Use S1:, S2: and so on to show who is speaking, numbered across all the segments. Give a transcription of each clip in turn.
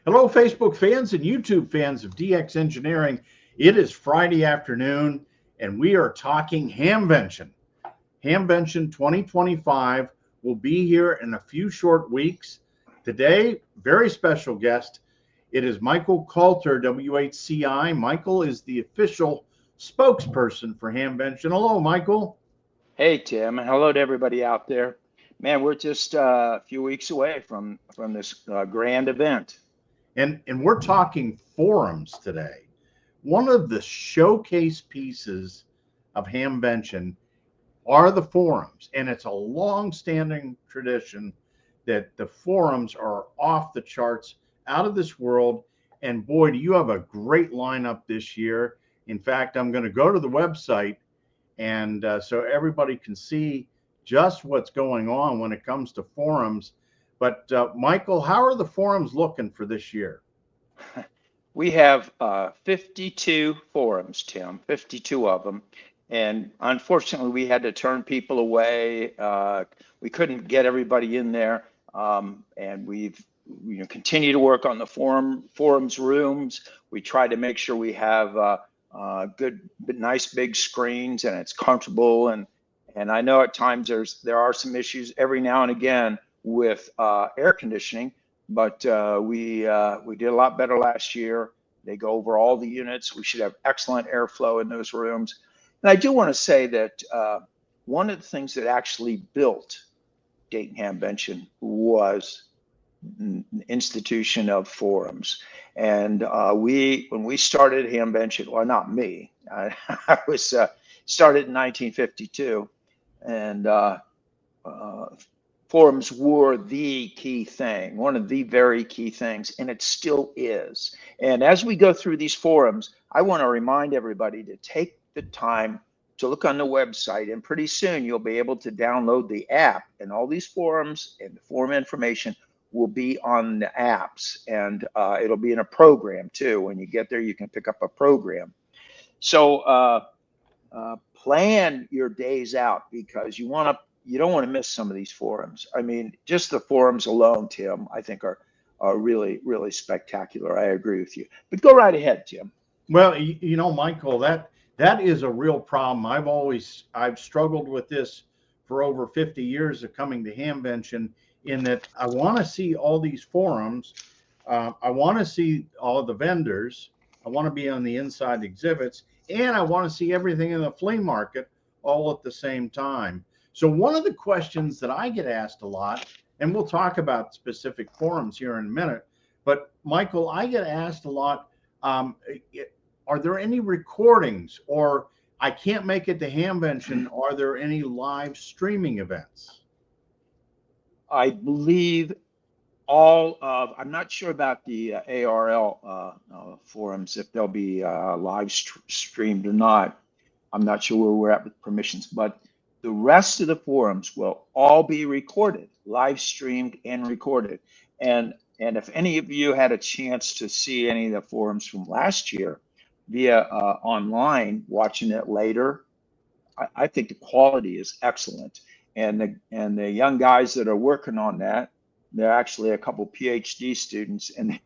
S1: Hello, Facebook fans and YouTube fans of DX Engineering. It is Friday afternoon, and we are talking Hamvention. Hamvention 2025 will be here in a few short weeks. Today, very special guest. It is Michael Kalter, W8CI. Michael is the official spokesperson for Hamvention. Hello, Michael.
S2: Hey Tim, and hello to everybody out there. Man, we're just a few weeks away from this grand event.
S1: And we're talking forums today. One of the showcase pieces of Hamvention are the forums, and it's a long-standing tradition that the forums are off the charts, out of this world. And boy, do you have a great lineup this year. In fact, I'm going to go to the website, and so everybody can see just what's going on when it comes to forums. But Michael, how are the forums looking for this year?
S2: We have 52 forums, Tim, 52 of them. And unfortunately, we had to turn people away. We couldn't get everybody in there. And we've continue to work on the forums rooms. We try to make sure we have good, nice big screens and it's comfortable. And I know at times there are some issues every now and again with air conditioning, but we did a lot better last year. They go over all the units. We should have excellent airflow in those rooms. And I do want to say that one of the things that actually built Dayton Hamvention was an institution of forums. And when we started Hamvention, well, not me, I was started in 1952, and forums were the key thing, one of the very key things, and it still is. And as we go through these forums, I want to remind everybody to take the time to look on the website, and pretty soon you'll be able to download the app, and all these forums and the forum information will be on the apps, and it'll be in a program too. When you get there, you can pick up a program. So plan your days out, because you don't want to miss some of these forums. I mean, just the forums alone, Tim, I think are really, really spectacular. I agree with you. But go right ahead, Tim.
S1: Well, Michael, that is a real problem. I've struggled with this for over 50 years of coming to Hamvention, in that I want to see all these forums. I want to see all of the vendors. I want to be on the inside exhibits, and I want to see everything in the flea market all at the same time. So one of the questions that I get asked a lot, and we'll talk about specific forums here in a minute, but Michael, I get asked a lot, are there any recordings, or I can't make it to Hamvention, are there any live streaming events?
S2: I believe I'm not sure about the ARL forums, if they'll be live streamed or not. I'm not sure where we're at with permissions, but the rest of the forums will all be recorded, live streamed and recorded. And if any of you had a chance to see any of the forums from last year via online, watching it later, I think the quality is excellent. And the young guys that are working on that, they're actually a couple PhD students, and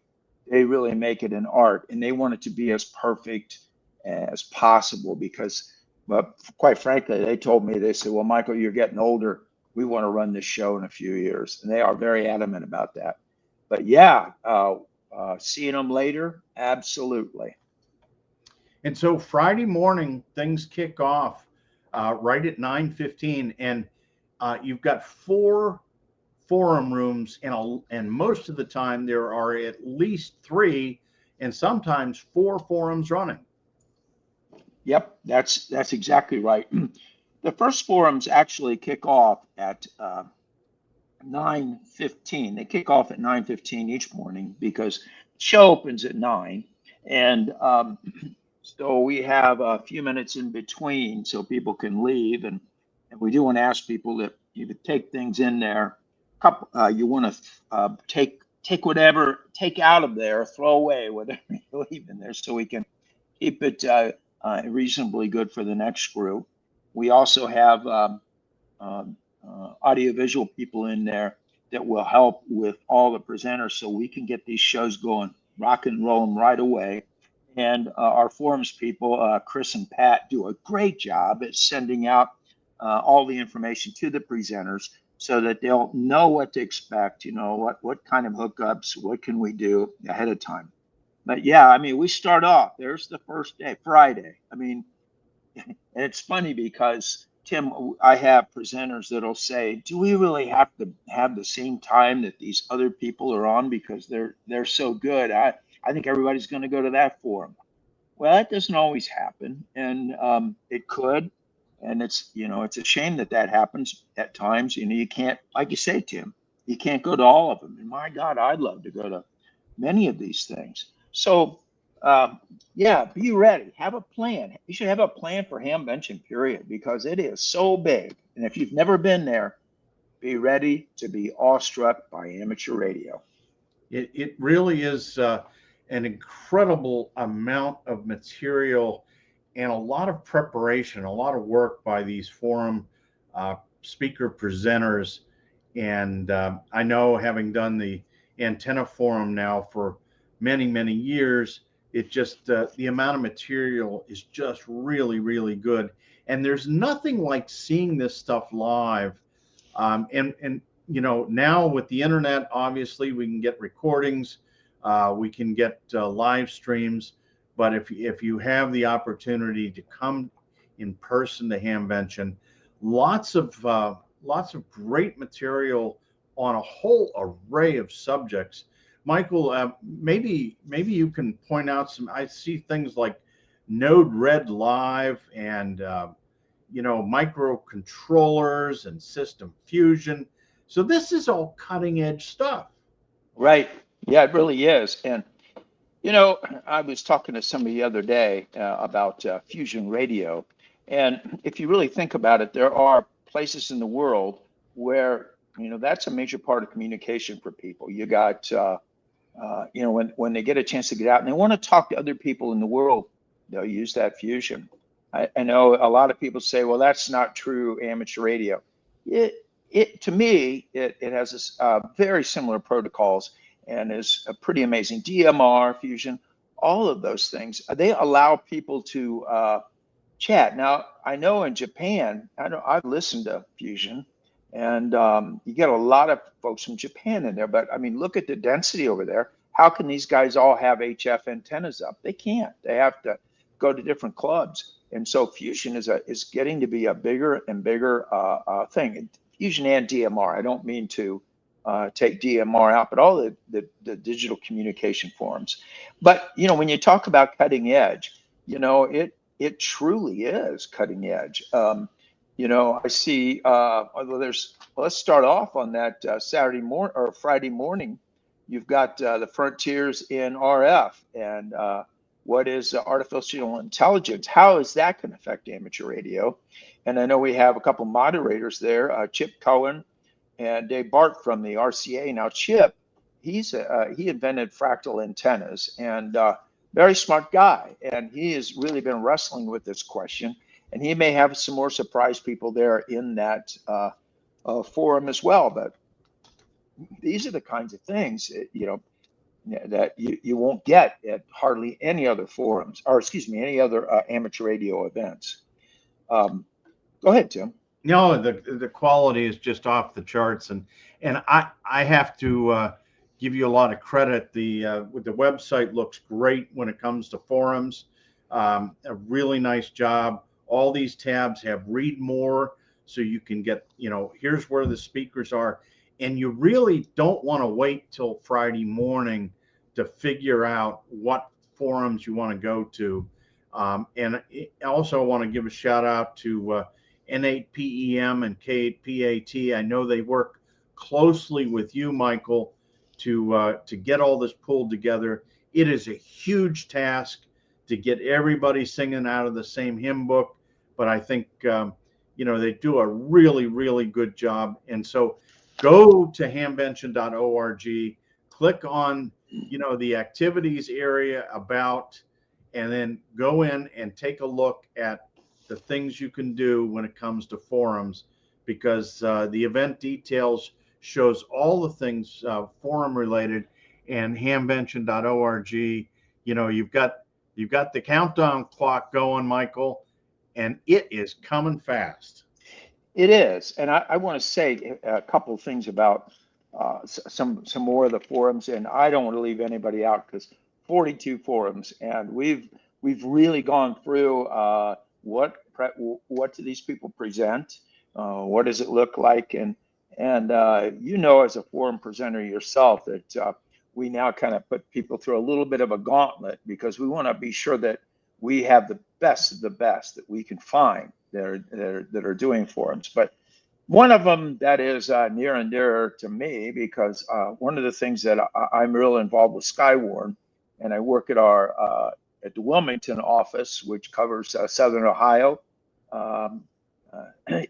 S2: they really make it an art, and they want it to be as perfect as possible, because, well, quite frankly, they told me, they said, well, Michael, you're getting older. We want to run this show in a few years. And they are very adamant about that. But yeah, seeing them later, absolutely.
S1: And so Friday morning, things kick off right at 9:15, and you've got 4 forum rooms, and most of the time there are at least 3 and sometimes 4 forums running.
S2: Yep, that's exactly right. The first forums actually kick off at 9:15. They kick off at 9:15 each morning, because the show opens at 9, and so we have a few minutes in between so people can leave, and we do want to ask people that you could take things in there. You want to take out of there, throw away whatever you leave in there, so we can keep it reasonably good for the next crew. We also have audiovisual people in there that will help with all the presenters so we can get these shows going, rock and roll them right away. And our forums people, Chris and Pat, do a great job at sending out all the information to the presenters so that they'll know what to expect, what kind of hookups, what can we do ahead of time. But yeah, I mean, we start off, there's the first day, Friday. I mean, and it's funny because Tim, I have presenters that'll say, "Do we really have to have the same time that these other people are on because they're so good? I think everybody's going to go to that forum." Well, that doesn't always happen, and it could, and it's a shame that that happens at times. You can't, like you say, Tim, you can't go to all of them. And my God, I'd love to go to many of these things. So, yeah, be ready. Have a plan. You should have a plan for Hamvention, period, because it is so big. And if you've never been there, be ready to be awestruck by amateur radio.
S1: It really is an incredible amount of material and a lot of preparation, a lot of work by these forum speaker presenters. And I know, having done the antenna forum now for many, many years, it just the amount of material is just really, really good. And there's nothing like seeing this stuff live. And now with the internet, obviously we can get recordings, we can get live streams. But if you have the opportunity to come in person to Hamvention, lots of great material on a whole array of subjects. Michael, maybe you can point out some. I see things like Node Red Live and microcontrollers and system fusion. So this is all cutting edge stuff.
S2: Right. Yeah, it really is. And I was talking to somebody the other day about fusion radio. And if you really think about it, there are places in the world where, that's a major part of communication for people. You got, when they get a chance to get out and they want to talk to other people in the world, they'll use that fusion. I know a lot of people say, well, that's not true amateur radio. To me, it has very similar protocols and is a pretty amazing. DMR, fusion, all of those things, they allow people to chat. Now, I know in Japan, I've listened to fusion, and you get a lot of folks from Japan in there, but I mean, look at the density over there. How can these guys all have HF antennas up? They can't. They have to go to different clubs. And so fusion is getting to be a bigger and bigger thing. Fusion and DMR. I don't mean to take DMR out, but all the digital communication forms. But when you talk about cutting edge, it truly is cutting edge. I see. Let's start off on that Saturday morning or Friday morning. You've got the frontiers in RF and what is artificial intelligence? How is that going to affect amateur radio? And I know we have a couple moderators there, Chip Cohen and Dave Bart from the RCA. Now, Chip, he invented fractal antennas and very smart guy. And he has really been wrestling with this question. And he may have some more surprise people there in that forum as well. But these are the kinds of things that you won't get at hardly any other forums, or excuse me, any other amateur radio events. Go ahead, Tim.
S1: No, the quality is just off the charts, and I have to give you a lot of credit. The website looks great when it comes to forums. A really nice job. All these tabs have read more, so you can get here's where the speakers are, and you really don't want to wait till Friday morning to figure out what forums you want to go to. And I also want to give a shout out to N8PEM and K8PAT. I know they work closely with you, Michael, to get all this pulled together. It is a huge task to get everybody singing out of the same hymn book, but I think they do a really, really good job. And so go to hamvention.org, click on the activities area about, and then go in and take a look at the things you can do when it comes to forums, because the event details shows all the things forum related, and hamvention.org. You know, you've got the countdown clock going, Michael, and it is coming fast.
S2: It is, and I want to say a couple of things about some more of the forums, and I don't want to leave anybody out because 42 forums, and we've really gone through what do these people present, what does it look like, and you know, as a forum presenter yourself, that we now kind of put people through a little bit of a gauntlet because we want to be sure that we have the best of the best that we can find that are doing forums. But one of them that is near and dear to me, because one of the things that I'm real involved with Skywarn, and I work at the Wilmington office, which covers Southern Ohio,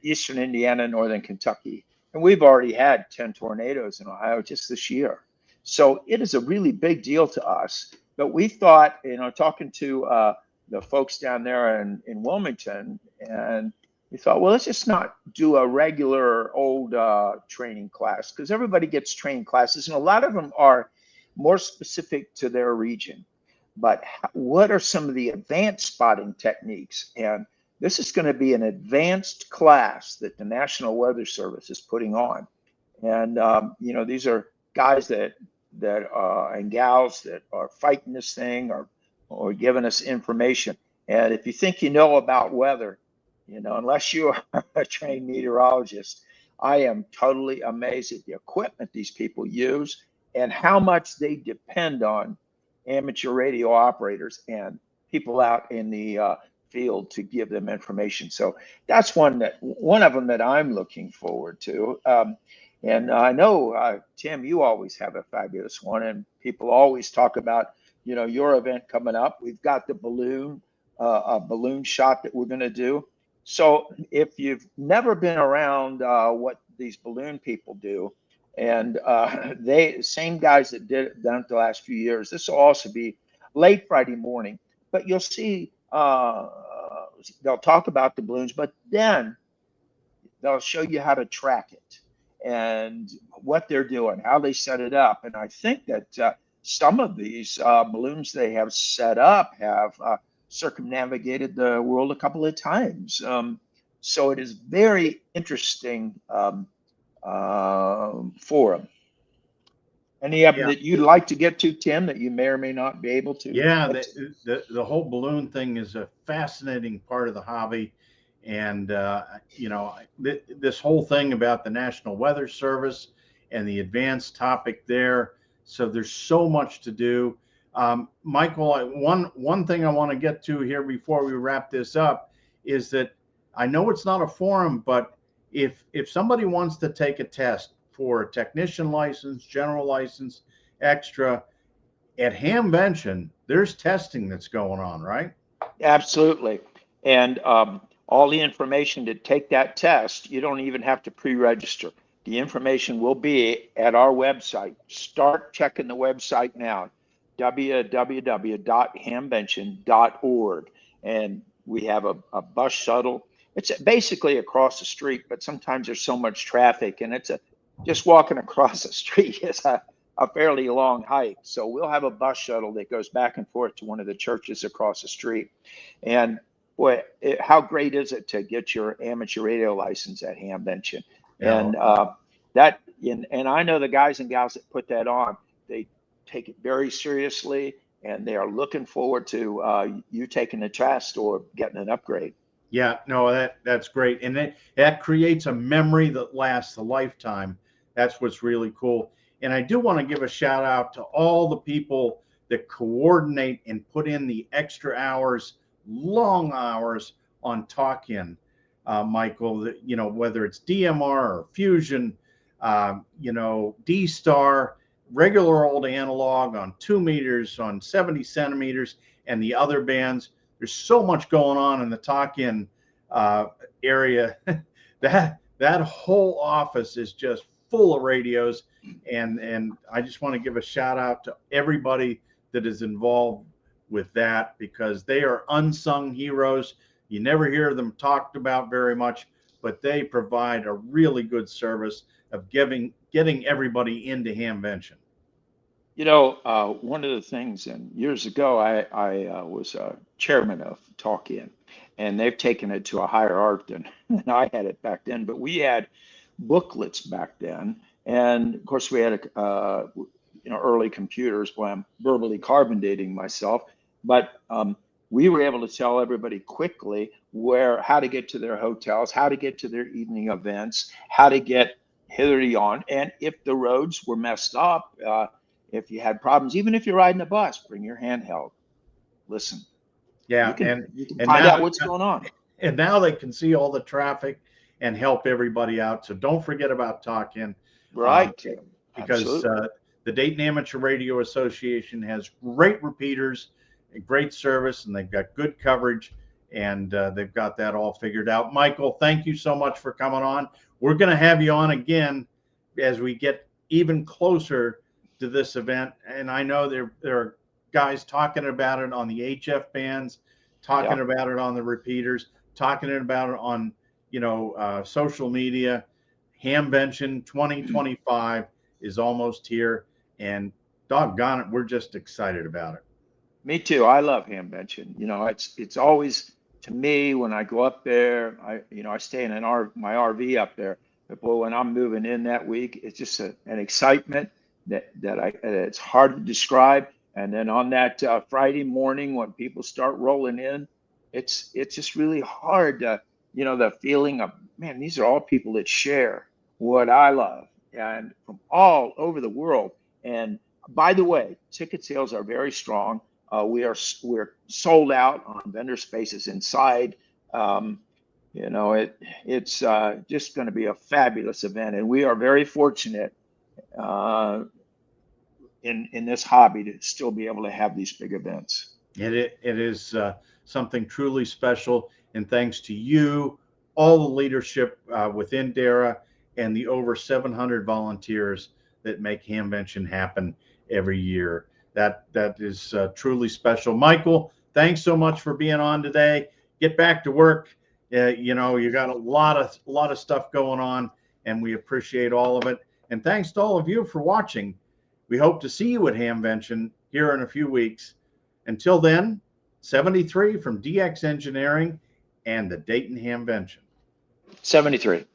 S2: Eastern Indiana, Northern Kentucky. And we've already had 10 tornadoes in Ohio just this year. So it is a really big deal to us. But we thought, you know, talking to the folks down there in Wilmington, and we thought, well, let's just not do a regular old training class, because everybody gets training classes, and a lot of them are more specific to their region. But what are some of the advanced spotting techniques? And this is going to be an advanced class that the National Weather Service is putting on. And, you know, these are guys that and gals that are fighting this thing or giving us information. And if you think you know about weather, you know, unless you are a trained meteorologist, I am totally amazed at the equipment these people use and how much they depend on amateur radio operators and people out in the field to give them information. So that's one of them that I'm looking forward to. And I know, Tim, you always have a fabulous one, and people always talk about, you know, your event coming up. We've got the balloon, a balloon shot that we're going to do. So if you've never been around what these balloon people do, and same guys that done it the last few years, this will also be late Friday morning, but you'll see they'll talk about the balloons, but then they'll show you how to track it and what they're doing, how they set it up. And I think that some of these balloons they have set up have circumnavigated the world a couple of times. So it is very interesting forum. Any of them that you'd like to get to, Tim, that you may or may not be able to?
S1: Yeah, the whole balloon thing is a fascinating part of the hobby. And, you know, this whole thing about the National Weather Service and the advanced topic there. So there's so much to do. Michael, one thing I want to get to here before we wrap this up is that I know it's not a forum, but if somebody wants to take a test for a technician license, general license, extra, at Hamvention, there's testing that's going on, right?
S2: Absolutely. And all the information to take that test, you don't even have to pre-register. The information will be at our website. Start checking the website now, www.hamvention.org. And we have a bus shuttle. It's basically across the street, but sometimes there's so much traffic, and just walking across the street is a fairly long hike. So we'll have a bus shuttle that goes back and forth to one of the churches across the street. And boy, how great is it to get your amateur radio license at Hamvention? And and I know the guys and gals that put that on, they take it very seriously, and they are looking forward to you taking the test or getting an upgrade.
S1: Yeah, no, that's great. And that creates a memory that lasts a lifetime. That's what's really cool. And I do want to give a shout out to all the people that coordinate and put in the extra hours, long hours on talk-in, Michael, you know, whether it's DMR or Fusion, you know, D-Star, regular old analog on 2 meters, on 70 centimeters, and the other bands. There's so much going on in the talk-in area. that whole office is just full of radios, and I just want to give a shout out to everybody that is involved with that, because they are unsung heroes. You never hear them talked about very much, but they provide a really good service of getting everybody into Hamvention?
S2: One of the things, and years ago, I was chairman of Talk In, and they've taken it to a higher art than I had it back then. But we had booklets back then, and of course we had early computers. Boy, I'm verbally carbon dating myself, but we were able to tell everybody quickly how to get to their hotels, how to get to their evening events, how to get hither to yon, and if the roads were messed up. If you had problems, even if you're riding a bus, bring your handheld. Listen,
S1: Yeah,
S2: you can
S1: and
S2: find
S1: now
S2: out what's going on.
S1: and now they can see all the traffic and help everybody out. So don't forget about Talk In,
S2: Right.
S1: because
S2: Absolutely.
S1: the Dayton Amateur Radio Association has great repeaters, a great service, and they've got good coverage, and they've got that all figured out. Michael, thank you so much for coming on. We're going to have you on again as we get even closer to this event. And I know there are guys talking about it on the HF bands, talking about it on the repeaters, talking about it on, social media. Hamvention 2025 is almost here, and doggone it, we're just excited about it.
S2: Me too. I love Hamvention. It's always, to me, when I go up there, I stay in my RV up there. But boy, when I'm moving in that week, it's just an excitement that it's hard to describe. And then on that Friday morning, when people start rolling in, it's just really hard to, the feeling of, man, these are all people that share what I love, and from all over the world. And by the way, ticket sales are very strong. We're sold out on vendor spaces inside. It's just going to be a fabulous event, and we are very fortunate in this hobby to still be able to have these big events.
S1: It is something truly special, and thanks to you, all the leadership within DARA, and the over 700 volunteers that make Hamvention happen every year. That is truly special. Michael, thanks so much for being on today. Get back to work. You got a lot of stuff going on, and we appreciate all of it. And thanks to all of you for watching. We hope to see you at Hamvention here in a few weeks. Until then, 73 from DX Engineering and the Dayton Hamvention.
S2: 73.